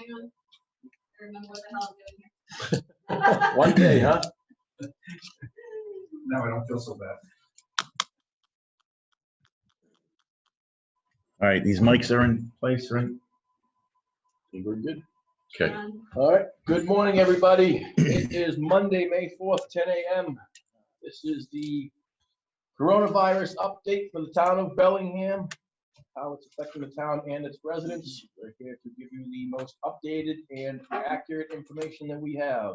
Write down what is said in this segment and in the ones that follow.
Hang on. I remember what the hell I'm doing here. One day, huh? Now I don't feel so bad. All right, these mics are in place, right? Okay, we're good. Okay. All right. Good morning, everybody. It is Monday, May 4th, 10 a.m. This is the coronavirus update for the town of Bellingham, how it's affecting the town and its residents. We're here to give you the most updated and accurate information that we have.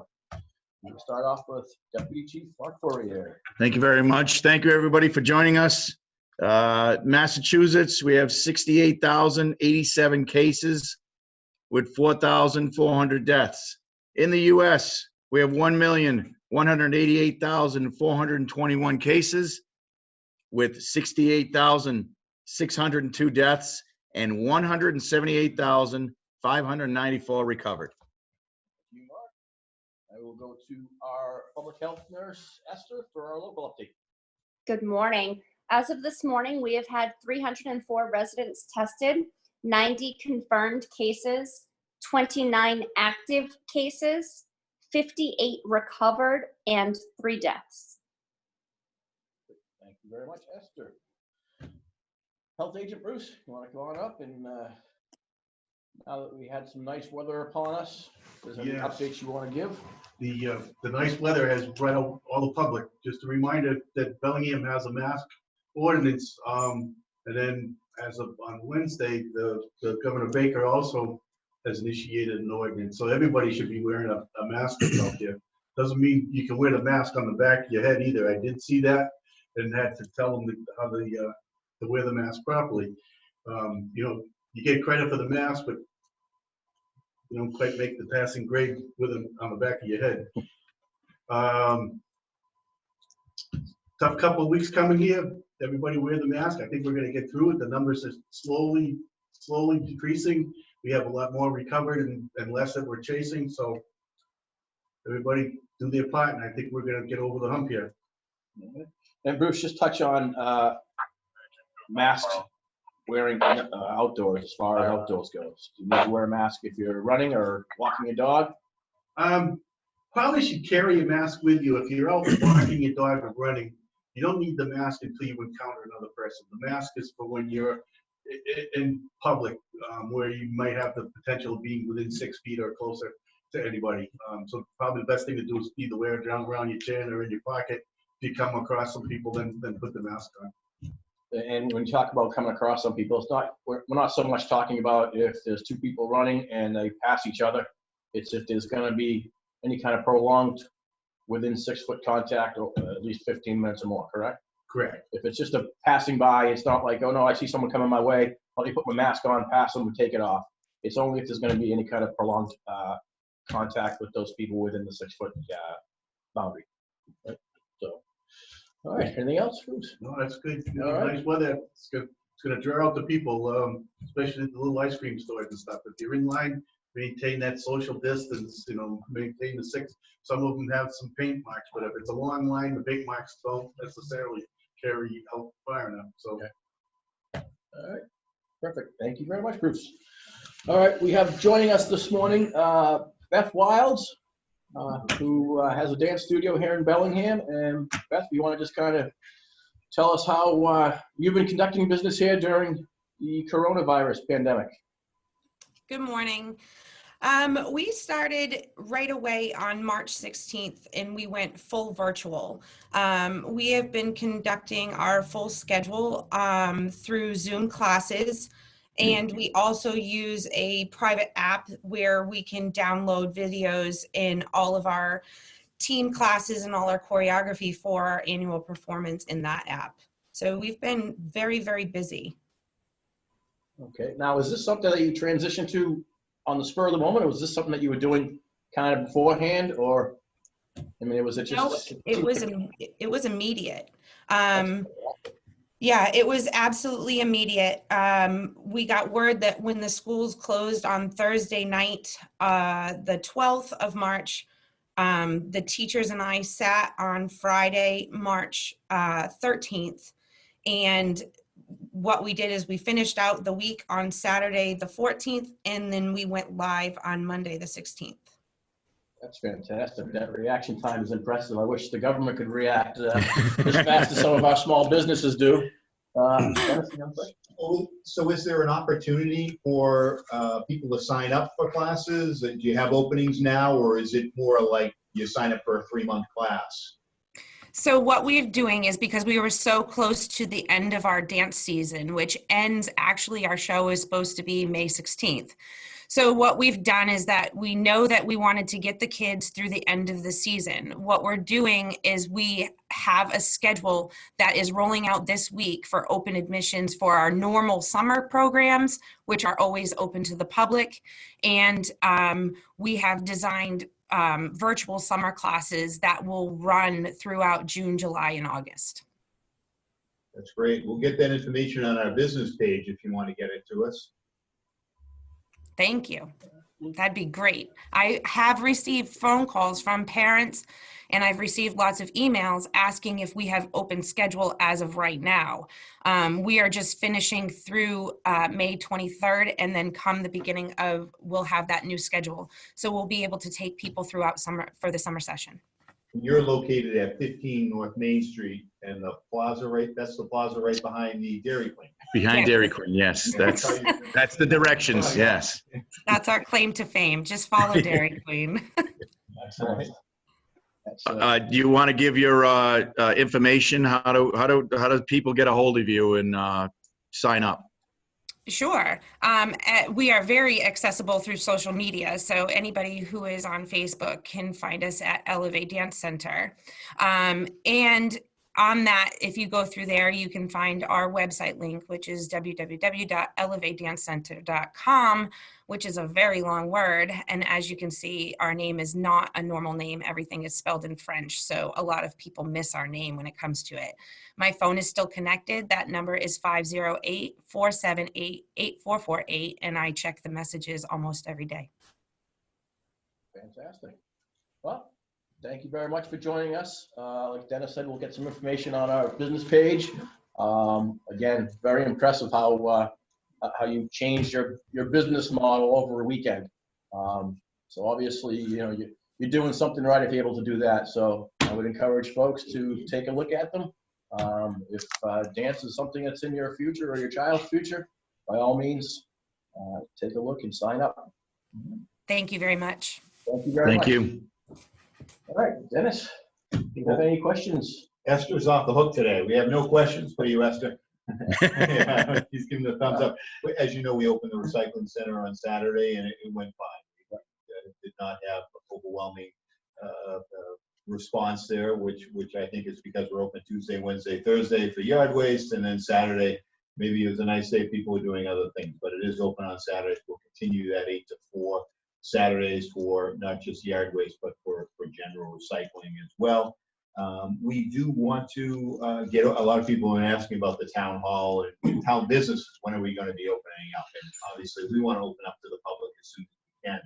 We'll start off with Deputy Chief Mark Fourier. Thank you very much. Thank you, everybody, for joining us. Massachusetts, we have 68,087 cases with 4,400 deaths. In the U.S., we have 1,188,421 cases with 68,602 deaths and 178,594 recovered. Thank you, Mark. I will go to our public health nurse, Esther, for our local update. Good morning. As of this morning, we have had 304 residents tested, 90 confirmed cases, 29 active cases, 58 recovered, and 3 deaths. Thank you very much, Esther. Health Agent Bruce, you want to go on up? And now that we had some nice weather upon us, is there any Yes. updates you want to give? The nice weather has brought out all the public. Just a reminder that Bellingham has a mask ordinance. And then as of on Wednesday, the Governor Baker also has initiated an ordinance. So everybody should be wearing a mask out there. Doesn't mean you can wear the mask on the back of your head either. I did see that and had to tell them how to wear the mask properly. You get credit for the mask, but you don't quite make the passing grade with them on the back of your head. Tough couple of weeks coming here. Everybody wear the mask. I think we're going to get through it. The numbers are slowly decreasing. We have a lot more recovered and less that we're chasing. So everybody do their part, and I think we're going to get over the hump here. And Bruce, just touch on masks wearing outdoors, as far as outdoors goes. Do you need to wear a mask if you're running or walking a dog? Probably should carry a mask with you. If you're out walking your dog or running, you don't need the mask until you encounter another person. The mask is for when you're in public, where you might have the potential of being within 6 feet or closer to anybody. So probably the best thing to do is either wear it around your chin or in your pocket. If you come across some people, then put the mask on. And when you talk about coming across some people, it's not, we're not so much talking about if there's 2 people running and they pass each other. It's if there's going to be any kind of prolonged within 6-foot contact or at least 15 minutes or more, correct? Correct. If it's just a passing by, it's not like, oh no, I see someone coming my way, let me put my mask on, pass them, and take it off. It's only if there's going to be any kind of prolonged contact with those people within the 6-foot boundary. Right? So, all right, anything else, Bruce? No, that's good. All right. Nice weather. It's going to draw out the people, especially the little ice cream stores and stuff. If you're in line, maintain that social distance, maintain the 6. Some of them have some paint marks, but if it's a long line, the paint marks don't necessarily carry out far enough. So, okay. All right, perfect. Thank you very much, Bruce. All right, we have joining us this morning Beth Wilds, who has a dance studio here in Bellingham. And Beth, you want to just kind of tell us how you've been conducting business here during the coronavirus pandemic? Good morning. We started right away on March 16th and we went full virtual. We have been conducting our full schedule through Zoom classes, and we also use a private app where we can download videos in all of our team classes and all our choreography for our annual performance in that app. So we've been very, very busy. Okay, now is this something that you transitioned to on the spur of the moment, or was this something that you were doing kind of beforehand, or I mean, was it just? No, it was immediate. Yeah, it was absolutely immediate. We got word that when the schools closed on Thursday night, the 12th of March, the teachers and I sat on Friday, March 13th, and what we did is we finished out the week on Saturday, the 14th, and then we went live on Monday, the 16th. That's fantastic. That reaction time is impressive. I wish the government could react as fast as some of our small businesses do. Dennis, you have a question? So is there an opportunity for people to sign up for classes? Do you have openings now, or is it more like you sign up for a 3-month class? So what we're doing is, because we were so close to the end of our dance season, which ends, actually our show is supposed to be May 16th. So what we've done is that we know that we wanted to get the kids through the end of the season. What we're doing is we have a schedule that is rolling out this week for open admissions for our normal summer programs, which are always open to the public. And we have designed virtual summer classes that will run throughout June, July, and August. That's great. We'll get that information on our business page if you want to get it to us. Thank you. That'd be great. I have received phone calls from parents, and I've received lots of emails asking if we have open schedule as of right now. We are just finishing through May 23rd, and then come the beginning of, we'll have that new schedule. So we'll be able to take people throughout summer for the summer session. You're located at 15 North Main Street, and the plaza that's the plaza right behind the Dairy Queen. Behind Yes. Dairy Queen, yes. That's the directions, yes. That's our claim to fame. Just follow Dairy Queen. Excellent. Do you want to give your information? How do people get a hold of you and sign up? Sure. We are very accessible through social media. So anybody who is on Facebook can find us at Elevate Dance Center. And on that, if you go through there, you can find our website link, which is www.elevatedancecenter.com, which is a very long word. And as you can see, our name is not a normal name. Everything is spelled in French. So a lot of people miss our name when it comes to it. My phone is still connected. That number is 508-478-8448. And I check the messages almost every day. Fantastic. Well, thank you very much for joining us. Like Dennis said, we'll get some information on our business page. Again, very impressive how you changed your business model over a weekend. So obviously, you're doing something right if you're able to do that. So I would encourage folks to take a look at them. If dance is something that's in your future or your child's future, by all means, take a look and sign up. Thank you very much. Thank you very much. Thank you. All right, Dennis, do you have any questions? Esther's off the hook today. We have no questions for you, Esther. Yeah, he's giving the thumbs up. As you know, we opened the recycling center on Saturday, and it went fine. We did not have overwhelming response there, which I think is because we're open Tuesday, Wednesday, Thursday for yard waste, and then Saturday, maybe it was a nice day, people are doing other things, but it is open on Saturdays. We'll continue that 8 to 4 Saturdays for not just yard waste, but for general recycling as well. We do want to get a lot of people asking about the town hall and town businesses. When are we going to be opening up? And obviously, we want to open up to the public as soon as we can.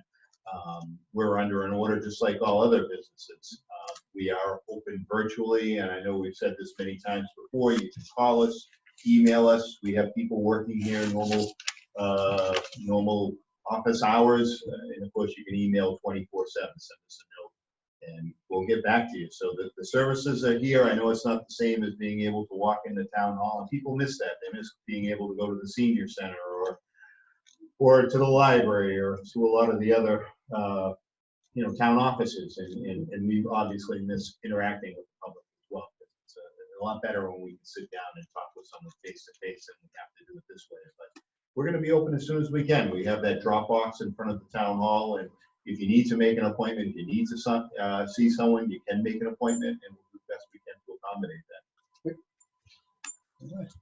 We're under an order just like all other businesses. We are open virtually, and I know we've said this many times before. You can call us, email us. We have people working here normal office hours, and of course you can email 24/7, send us a note, and we'll get back to you. So the services are here. I know it's not the same as being able to walk into town hall, and people miss that. They miss being able to go to the senior center or to the library or to a lot of the other town offices, and we obviously miss interacting with the public as well. It's a lot better when we can sit down and talk with someone face to face, and we have to do it this way. But we're going to be open as soon as we can. We have that drop box in front of the town hall, and if you need to make an appointment, if you need to see someone, you can make an appointment, and we'll do the best we can to accommodate that. All right.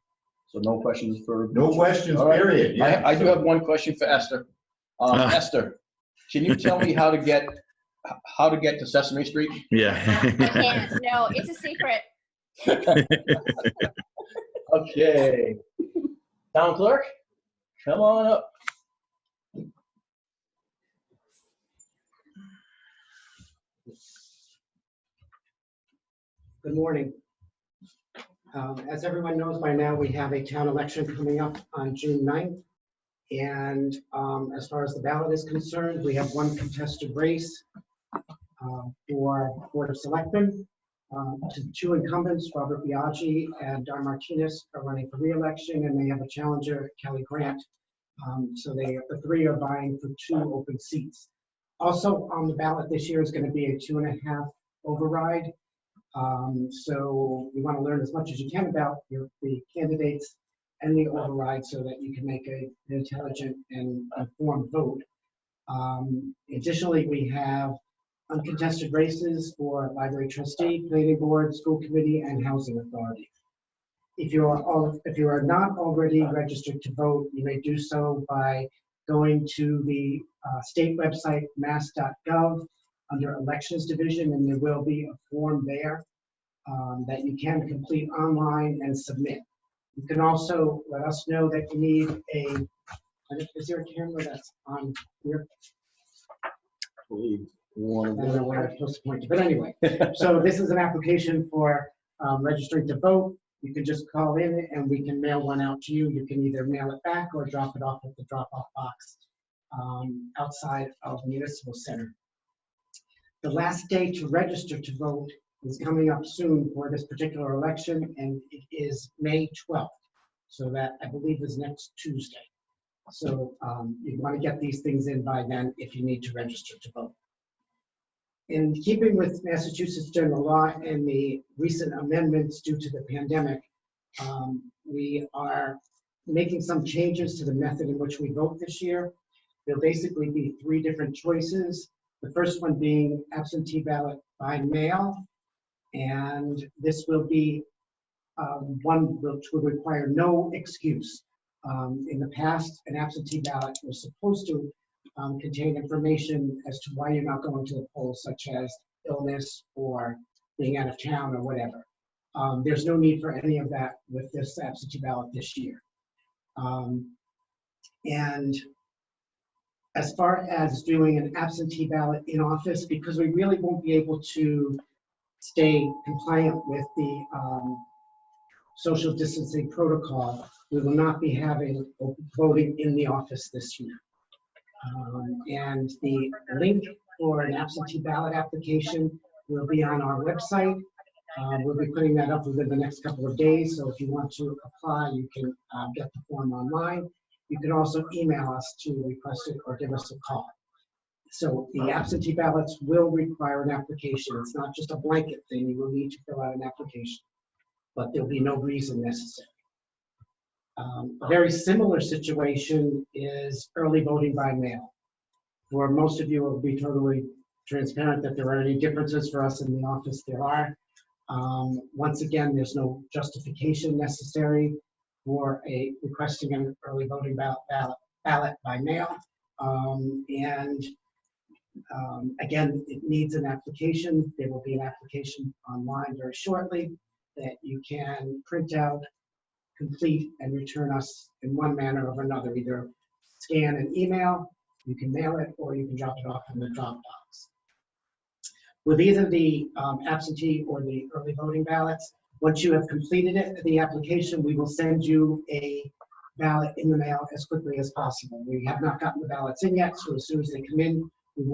So no questions for... No questions, right. period. Yeah. I do have one question for Esther. Esther, can you tell me how to get to Sesame Street? Yeah. I can't. No, it's a secret. Okay. Town clerk, come on up. Good morning. As everyone knows by now, we have a town election coming up on June 9th. And as far as the ballot is concerned, we have one contested race for Board of Selectmen. Two incumbents, Robert Biaggi and Don Martinez, are running for re-election, and they have a challenger, Kelly Grant. So the three are vying for 2 open seats. Also on the ballot this year is going to be a 2.5 override. So you want to learn as much as you can about the candidates and the override so that you can make an intelligent and informed vote. Additionally, we have uncontested races for library trustee, planning board, school committee, and housing authority. If you are not already registered to vote, you may do so by going to the state website, mass.gov, under Elections Division, and there will be a form there that you can complete online and submit. You can also let us know that you need is there a camera that's on here? I don't know where I'm supposed to point to, but anyway. So this is an application for registering to vote. You can just call in and we can mail one out to you. You can either mail it back or drop it off at the drop-off box outside of the Municipal Center. The last day to register to vote is coming up soon for this particular election, and it is May 12th. So that, I believe, is next Tuesday. So you want to get these things in by then if you need to register to vote. In keeping with Massachusetts general law and the recent amendments due to the pandemic, we are making some changes to the method in which we vote this year. There'll basically be 3 different choices. The first one being absentee ballot by mail. And this will be one which would require no excuse. In the past, an absentee ballot was supposed to contain information as to why you're not going to the polls, such as illness or being out of town or whatever. There's no need for any of that with this absentee ballot this year. And as far as doing an absentee ballot in office, because we really won't be able to stay compliant with the social distancing protocol, we will not be having voting in the office this year. And the link for an absentee ballot application will be on our website. We'll be putting that up within the next couple of days. So if you want to apply, you can get the form online. You can also email us to request it or give us a call. So the absentee ballots will require an application. It's not just a blanket thing. You will need to fill out an application, but there'll be no reason necessary. A very similar situation is early voting by mail. For most of you, it will be totally transparent that there are any differences. For us in the office, there are. Once again, there's no justification necessary for requesting an early voting ballot by mail. Again, it needs an application. There will be an application online very shortly that you can print out, complete, and return us in one manner or another. Either scan and email, you can mail it, or you can drop it off in the drop box. With either the absentee or the early voting ballots, once you have completed it, the application, we will send you a ballot in the mail as quickly as possible. We have not gotten the ballots in yet, so as soon as they come in, we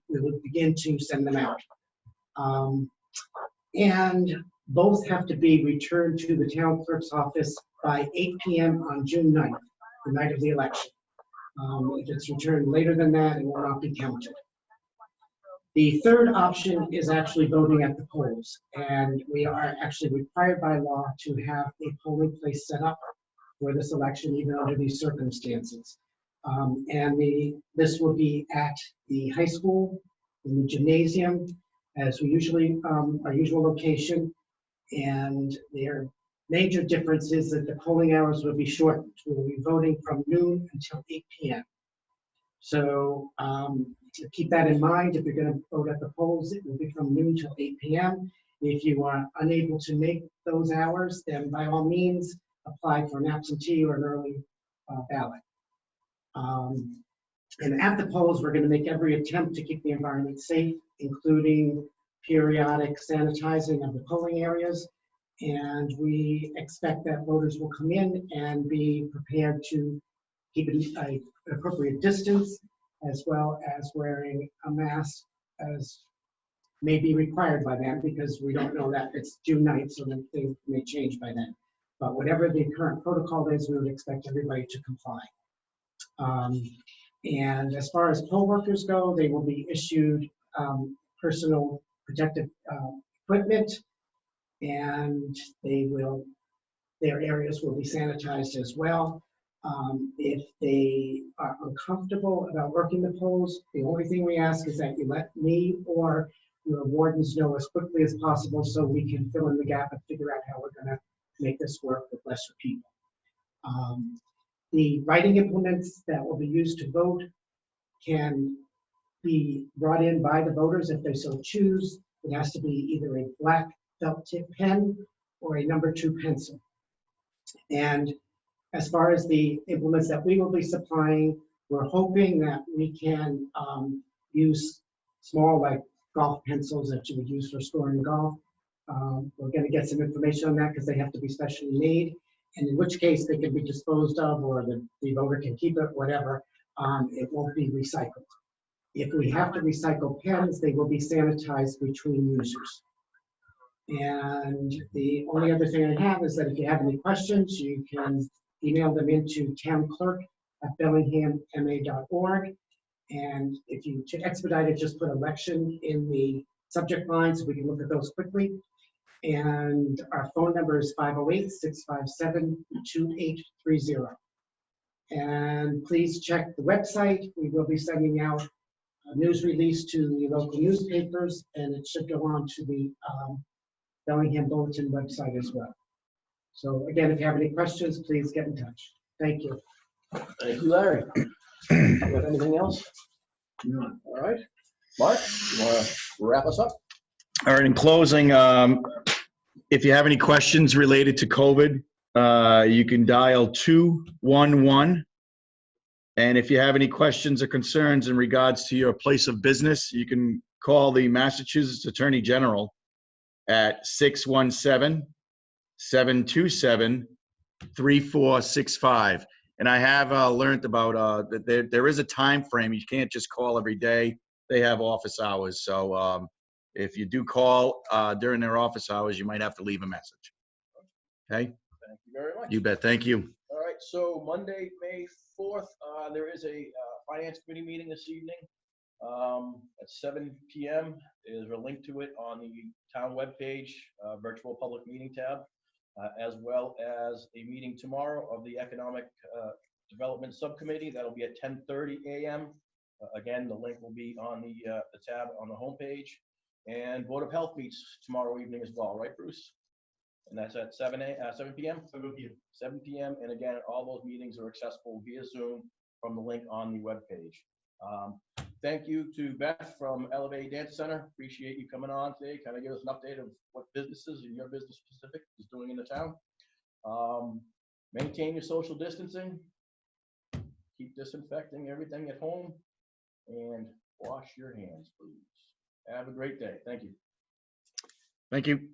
will begin to send them out. And both have to be returned to the town clerk's office by 8 p.m. on June 9th, the night of the election. If it's returned later than that, it will not be counted. The third option is actually voting at the polls, and we are actually required by law to have a polling place set up for this election, even under these circumstances. This will be at the high school, in the gymnasium, as we usually, our usual location. And their major difference is that the polling hours will be shortened. We will be voting from noon until 8 p.m. So keep that in mind. If you're going to vote at the polls, it will be from noon till 8 p.m. If you are unable to make those hours, then by all means, apply for an absentee or an early ballot. And at the polls, we're going to make every attempt to keep the environment safe, including periodic sanitizing of the polling areas And we expect that voters will come in and be prepared to keep an appropriate distance, as well as wearing a mask as may be required by them, because we don't know that it's June 9th, so that things may change by then. But whatever the current protocol is, we would expect everybody to comply. And as far as poll workers go, they will be issued personal protective equipment, and their areas will be sanitized as well. If they are uncomfortable about working the polls, the only thing we ask is that you let me or your wardens know as quickly as possible so we can fill in the gap and figure out how we're going to make this work with lesser people. The writing implements that will be used to vote can be brought in by the voters if they so choose. It has to be either a black felt tip pen or a number 2 pencil. And as far as the implements that we will be supplying, we're hoping that we can use small, like golf pencils that you would use for scoring golf. We're going to get some information on that because they have to be specially made, and in which case they can be disposed of, or the voter can keep it, whatever. It won't be recycled. If we have to recycle pens, they will be sanitized between users. And the only other thing I have is that if you have any questions, you can email them into townclerk@bellinghamma.org. And if you, to expedite it, just put election in the subject line so we can look at those quickly. And our phone number is 508-657-2830. And please check the website. We will be sending out a news release to the local newspapers, and it should go on to the Bellingham Bulletin website as well. So again, if you have any questions, please get in touch. Thank you. Thank you, Larry. You have anything else? No. All right. Mark, you want to wrap us up? All right, in closing, if you have any questions related to COVID, you can dial 211. And if you have any questions or concerns in regards to your place of business, you can call the Massachusetts Attorney General at 617-727-3465. And I have learned about that there is a time frame. You can't just call every day. They have office hours. So if you do call during their office hours, you might have to leave a message. Okay? Thank you very much. You bet. Thank you. All right, so Monday, May 4th, there is a Finance Committee meeting this evening at 7 p.m. There's a link to it on the town webpage, virtual public meeting tab, as well as a meeting tomorrow of the Economic Development Subcommittee. That'll be at 10:30 a.m. Again, the link will be on the tab on the homepage. And Board of Health meets tomorrow evening as well, right, Bruce? And that's at 7 p.m.? 7 p.m. 7 p.m. And again, all those meetings are accessible via Zoom from the link on the webpage. Thank you to Beth from Elevate Dance Center. Appreciate you coming on today. Kind of give us an update of what businesses and your business specific is doing in the town. Maintain your social distancing. Keep disinfecting everything at home. And wash your hands, please. Have a great day. Thank you. Thank you.